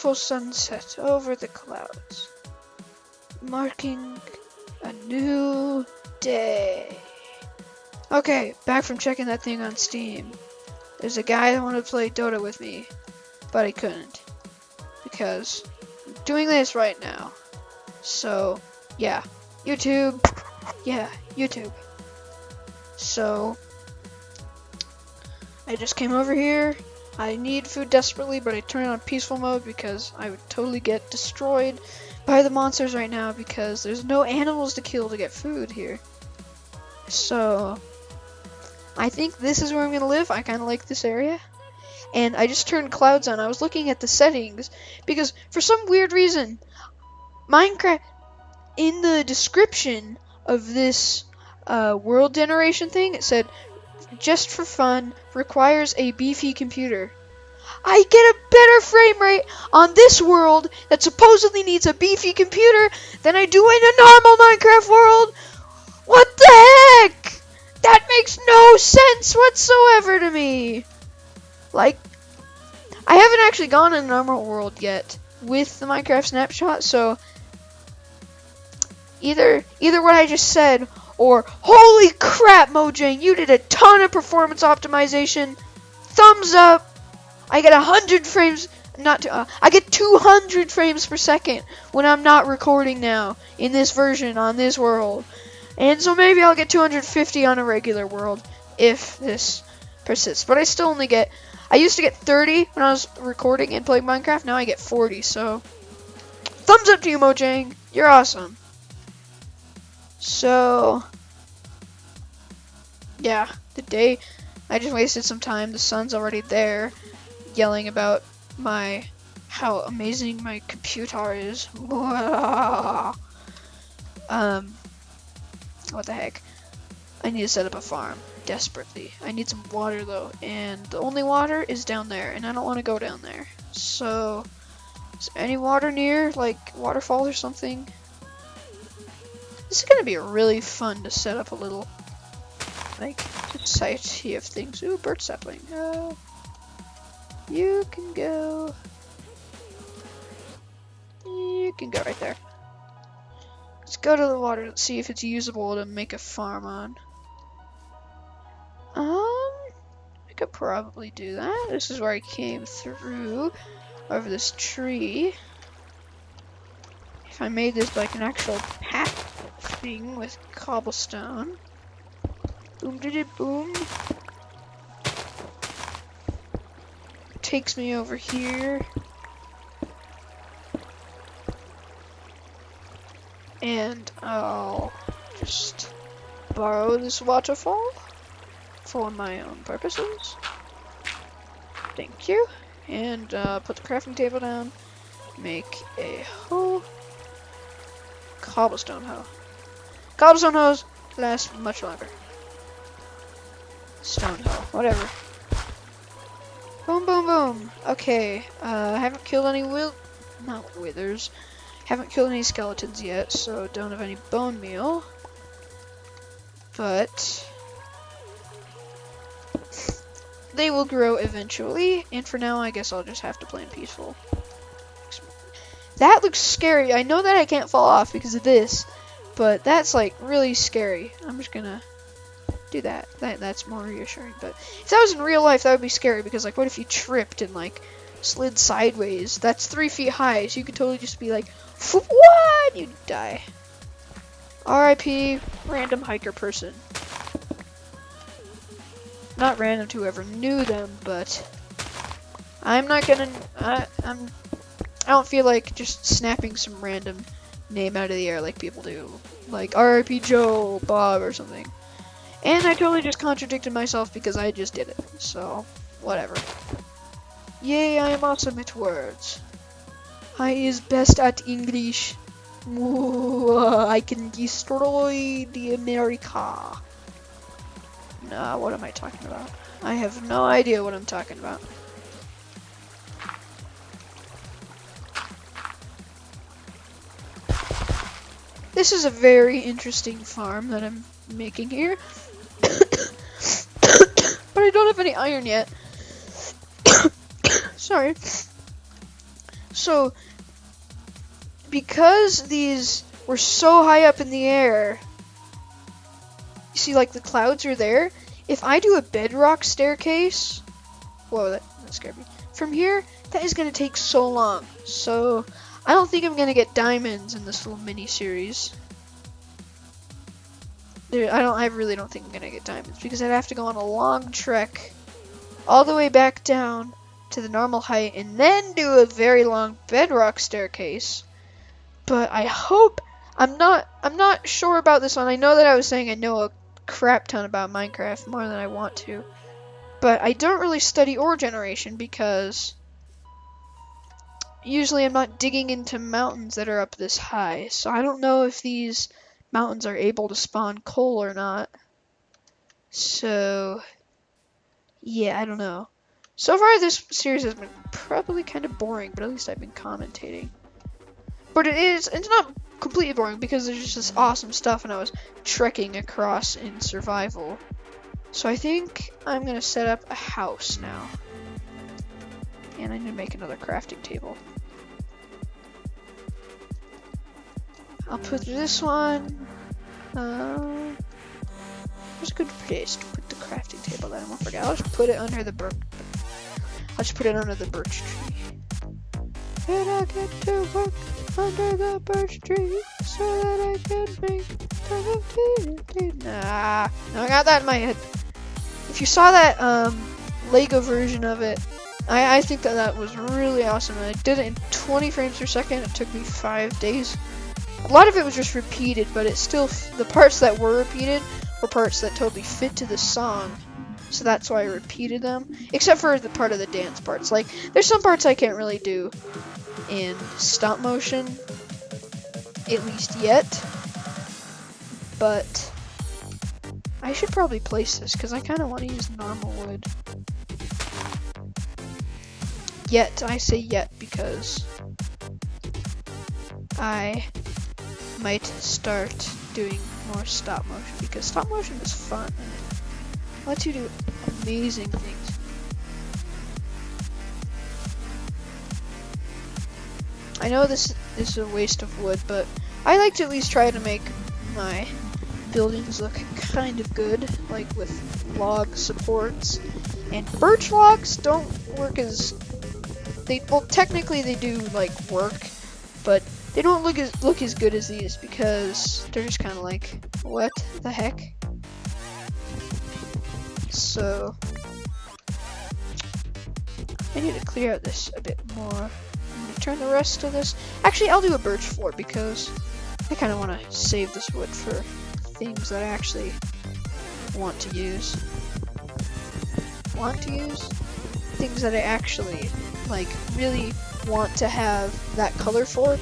beautiful sunset over the clouds, marking a new day. Okay, back from checking that thing on Steam. There's a guy that wanted to play Dota with me, but I couldn't because I'm doing this right now. So, yeah, YouTube. Yeah, YouTube. So, I just came over here. I need food desperately, but I turn it on peaceful mode because I would totally get destroyed by the monsters right now because there's no animals to kill to get food here. So, I think this is where I'm gonna live. I kind of like this area. And I just turned clouds on. I was looking at the settings because for some weird reason, Minecraft, in the description of this world generation thing, it said, just for fun, requires a beefy computer. I get a better frame rate on this world that supposedly needs a beefy computer than I do in a normal Minecraft world. What the heck? That makes no sense whatsoever to me. Like, I haven't actually gone in a normal world yet with the Minecraft snapshot, so either what I just said or holy crap, Mojang, you did a ton of performance optimization. Thumbs up. I get 100 frames, I get 200 frames per second when I'm not recording now in this version on this world. And so maybe I'll get 250 on a regular world if this persists. But I still only get, I used to get 30 when I was recording and playing Minecraft. Now I get 40, so thumbs up to you, Mojang. You're awesome. So, yeah, the day, I just wasted some time. The sun's already there, yelling about how amazing my computer is. What the heck? I need to set up a farm desperately. I need some water though, and the only water is down there, and I don't want to go down there. So, is there any water near, like waterfall or something? This is gonna be really fun to set up a little, like, society of things. Ooh, bird sapling. You can go. You can go right there. Let's go to the water and see if it's usable to make a farm on. I could probably do that. This is where I came through over this tree. If I made this like an actual path thing with cobblestone. Boom diddy boom. Takes me over here. And I'll just borrow this waterfall for my own purposes. Thank you. And put the crafting table down. Make a hoe. Cobblestone hoe. Cobblestone hoes last much longer. Stone hoe. Whatever. Boom, boom, boom. Okay. I haven't killed any not withers. Haven't killed any skeletons yet, so don't have any bone meal. But they will grow eventually, and for now I guess I'll just have to play in peaceful. That looks scary. I know that I can't fall off because of this, but that's like really scary. I'm just gonna do that. That's more reassuring. But if that was in real life, that would be scary because, like, what if you tripped and like slid sideways? That's 3 feet high, so you could totally just be like, what? You'd die. R.I.P. random hiker person. Not random to whoever knew them, but I'm not gonna. I don't feel like just snapping some random name out of the air like people do, like R.I.P. Joe, Bob, or something. And I totally just contradicted myself because I just did it. So whatever. Yay! I am awesome at words. I is best at English. I can destroy the America. Nah, what am I talking about? I have no idea what I'm talking about. This is a very interesting farm that I'm making here. But I don't have any iron yet. Sorry. So, because these were so high up in the air, you see, like, the clouds are there. If I do a bedrock staircase, whoa, that scared me. From here, that is going to take so long. So, I don't think I'm going to get diamonds in this little mini-series. I really don't think I'm going to get diamonds, because I'd have to go on a long trek all the way back down to the normal height, and then do a very long bedrock staircase. But I hope, I'm not sure about this one. I know that I was saying I know a crap ton about Minecraft, more than I want to. But I don't really study ore generation because usually I'm not digging into mountains that are up this high. So I don't know if these mountains are able to spawn coal or not. So yeah, I don't know. So far this series has been probably kind of boring, but at least I've been commentating. But it's not completely boring because there's just this awesome stuff and I was trekking across in survival. So I think I'm gonna set up a house now. And I need to make another crafting table. I'll put this one. Where's a good place to put the crafting table that I won't forget? I'll just put it under the birch. I'll just put it under the birch tree. And I get to work under the birch tree so that I can make tea. Nah, I got that in my head. If you saw that Lego version of it, I think that was really awesome. I did it in 20 frames per second. It took me 5 days. A lot of it was just repeated, but it's still, the parts that were repeated were parts that totally fit to the song. So that's why I repeated them. Except for the part of the dance parts. Like, there's some parts I can't really do in stop motion. At least yet. But I should probably place this because I kind of want to use normal wood. Yet, I say yet because I might start doing more stop motion because stop motion is fun and it lets you do amazing things. I know this is a waste of wood, but I like to at least try to make my buildings look kind of good, like with log supports. And birch logs don't work as well, technically they do like work, but they don't look as good as these because they're just kind of like, what the heck? So I need to clear out this a bit more. I'm gonna turn the rest of this. Actually, I'll do a birch floor because I kind of want to save this wood for things that I actually want to use. Things that I actually like really want to have that color for,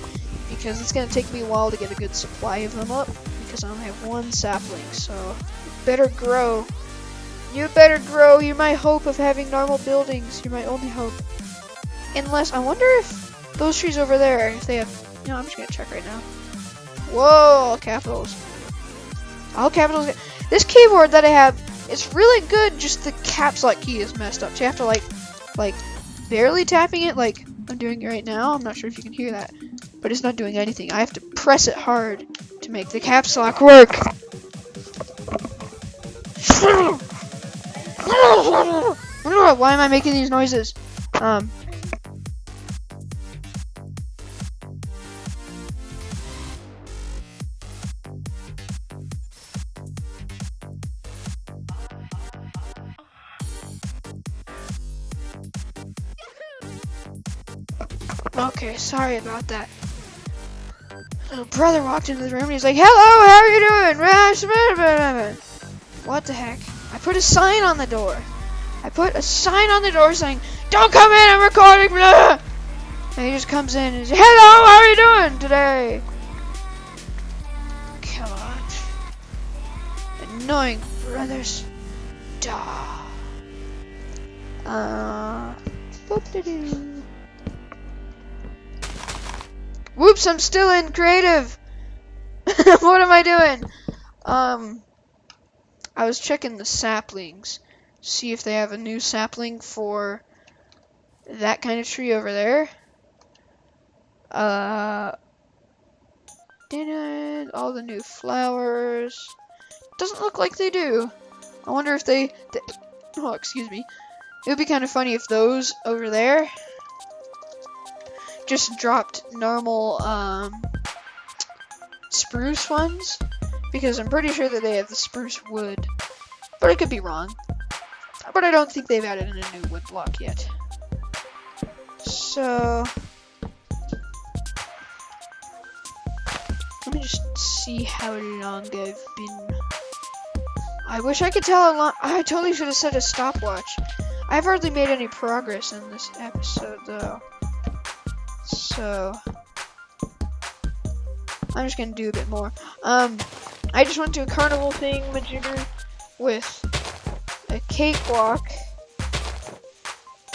because it's gonna take me a while to get a good supply of them up because I only have one sapling. So you better grow. You better grow. You're my hope of having normal buildings. You're my only hope. Unless, I wonder if those trees over there, if they have, you know, I'm just gonna check right now. Whoa, all capitals. All capitals. This keyboard that I have, it's really good, just the caps lock key is messed up. So you have to like barely tapping it like I'm doing it right now. I'm not sure if you can hear that, but it's not doing anything. I have to press it hard to make the caps lock work. Why am I making these noises? Okay, sorry about that. Little brother walked into the room and he's like, "Hello, how are you doing?" What the heck? I put a sign on the door. Saying, "Don't come in, I'm recording." Blah. And he just comes in and says, "Hello, how are you doing today?" God. Annoying brothers. Duh. Boop-de-doo. Whoops, I'm still in creative. What am I doing? I was checking the saplings, see if they have a new sapling for that kind of tree over there. Uh, didn't all the new flowers? Doesn't look like they do. I wonder if they oh, excuse me. It would be kind of funny if those over there just dropped normal spruce ones, because I'm pretty sure that they have the spruce wood, but I could be wrong. But I don't think they've added in a new wood block yet. So let me just see how long I've been. I wish I could tell how long. I totally should have set a stopwatch. I've hardly made any progress in this episode though. So I'm just gonna do a bit more. I just went to a carnival thing majigger with a cakewalk,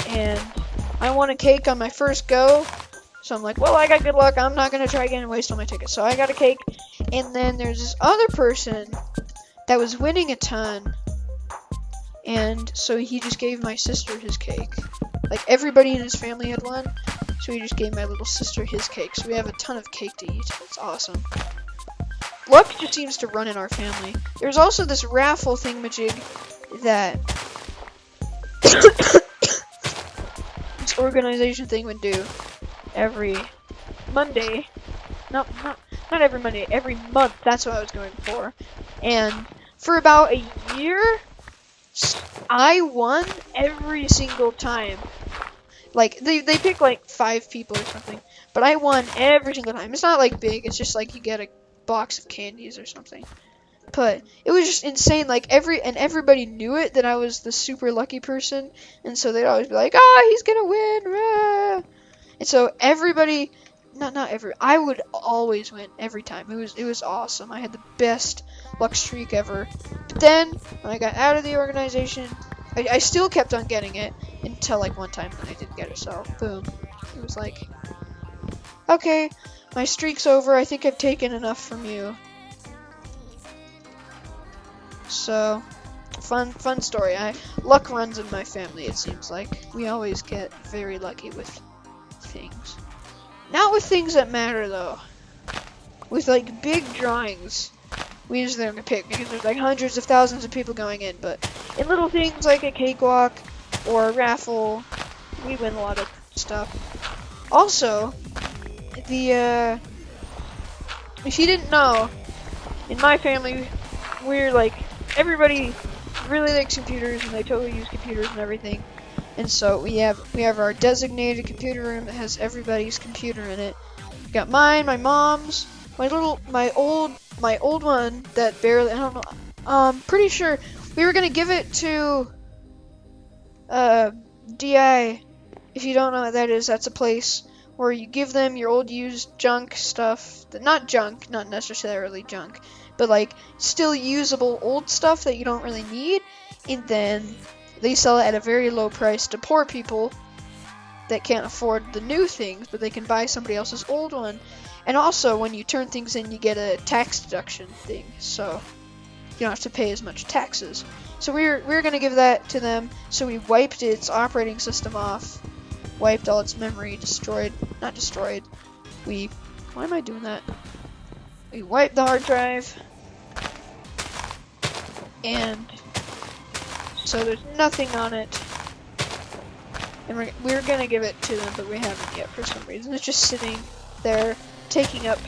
and I won a cake on my first go. So I'm like, well, I got good luck. I'm not gonna try again and waste all my tickets. So I got a cake, and then there's this other person that was winning a ton, and so he just gave my sister his cake. Like everybody in his family had won, so he just gave my little sister his cake. So we have a ton of cake to eat. It's awesome. Luck just seems to run in our family. There's also this raffle thingamajig that this organization thing would do every Monday. Not every Monday, every month. That's what I was going for. And for about a year, I won every single time. Like, they pick like 5 people or something, but I won every single time. It's not like big, it's just like you get a box of candies or something. But it was just insane. Like everybody knew it, that I was the super lucky person, and so they'd always be like, "Ah, he's gonna win!" Rah! And so everybody, I would always win every time. It was awesome. I had the best luck streak ever. But then when I got out of the organization, I still kept on getting it until like one time when I didn't get it. So boom, it was like, okay, my streak's over. I think I've taken enough from you. So, fun story. Luck runs in my family, it seems like. We always get very lucky with things. Not with things that matter, though. With, like, big drawings, we usually don't pick, because there's, like, hundreds of thousands of people going in. But in little things like a cakewalk or a raffle, we win a lot of stuff. Also, if you didn't know, in my family, we're, like, everybody really likes computers, and they totally use computers and everything. And so we have our designated computer room that has everybody's computer in it. We got mine, my mom's, my old one that barely, I don't know. Pretty sure we were gonna give it to DI. If you don't know what that is, that's a place where you give them your old used junk stuff. Not junk, not necessarily junk, but like still usable old stuff that you don't really need, and then they sell it at a very low price to poor people that can't afford the new things, but they can buy somebody else's old one. And also, when you turn things in, you get a tax deduction thing, so you don't have to pay as much taxes. So we were gonna give that to them, so we wiped its operating system off, wiped all its memory, not destroyed. Why am I doing that? We wiped the hard drive, and so there's nothing on it. And we're gonna give it to them, but we haven't yet for some reason. It's just sitting there, taking up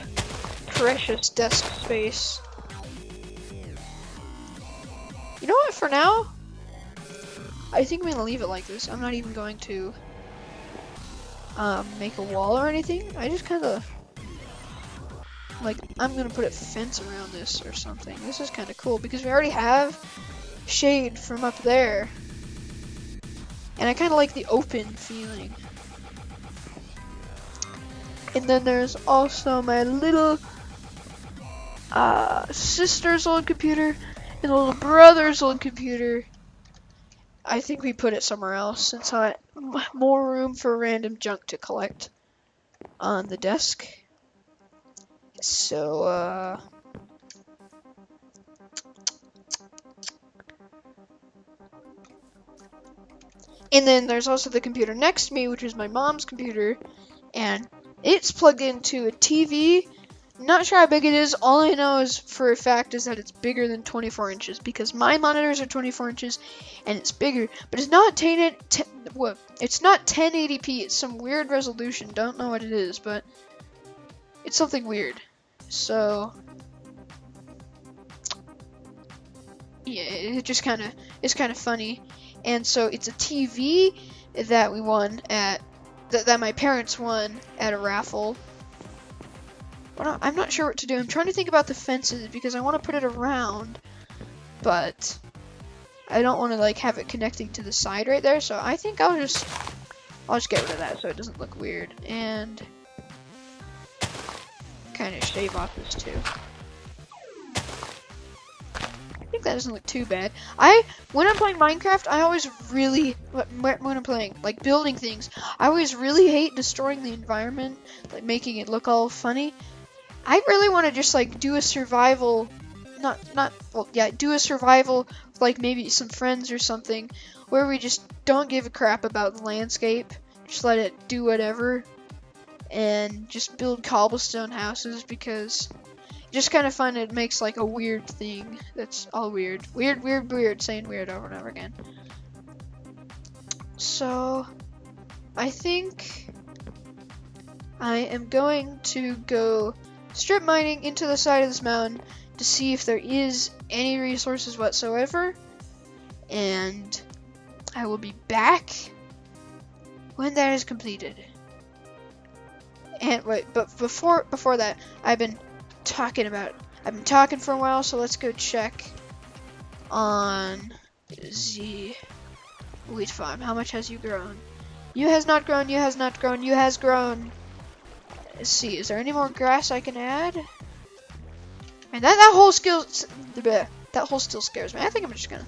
precious desk space. You know what, for now, I think I'm gonna leave it like this. I'm not even going to make a wall or anything. I just kinda, like, I'm gonna put a fence around this or something. This is kinda cool, because we already have shade from up there. And I kinda like the open feeling. And then there's also my little sister's old computer and little brother's old computer. I think we put it somewhere else, since I had more room for random junk to collect on the desk. So, and then there's also the computer next to me, which is my mom's computer, and It's plugged into a TV. Not sure how big it is. All I know is for a fact is that it's bigger than 24 inches because my monitors are 24 inches and it's bigger, but it's not it's not 1080p. It's some weird resolution. Don't know what it is, but it's something weird. So yeah, it's kind of funny. And so it's a TV that we won at that my parents won at a raffle. But I'm not sure what to do. I'm trying to think about the fences because I want to put it around, but I don't want to like have it connecting to the side right there. So I think I'll just get rid of that so it doesn't look weird, and kind of shave off this too. I think that doesn't look too bad. When I'm playing Minecraft, I always really, when I'm playing, like building things, I always really hate destroying the environment, like making it look all funny. I really want to just like do a survival, do a survival with like maybe some friends or something, where we just don't give a crap about the landscape, just let it do whatever, and just build cobblestone houses because just kind of fun. It makes like a weird thing that's all weird, saying weird over and over again. So I think I am going to go strip mining into the side of this mountain to see if there is any resources whatsoever, and I will be back when that is completed. And wait, but before that, I've been talking for a while, so let's go check on the wheat farm. How much has you grown? You has not grown, you has not grown, you has grown. Let's see, is there any more grass I can add? And that whole still scares me. I think I'm just gonna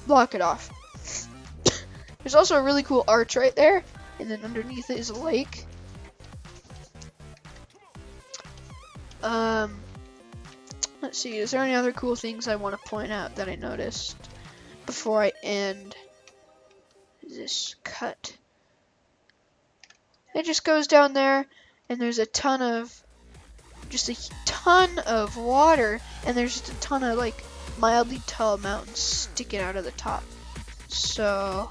block it off. There's also a really cool arch right there, and then underneath it is a lake. Let's see, is there any other cool things I want to point out that I noticed before I end this cut? It just goes down there, and there's a ton of water, and there's just a ton of like mildly tall mountains sticking out of the top. So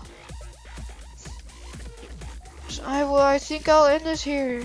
I think I'll end this here.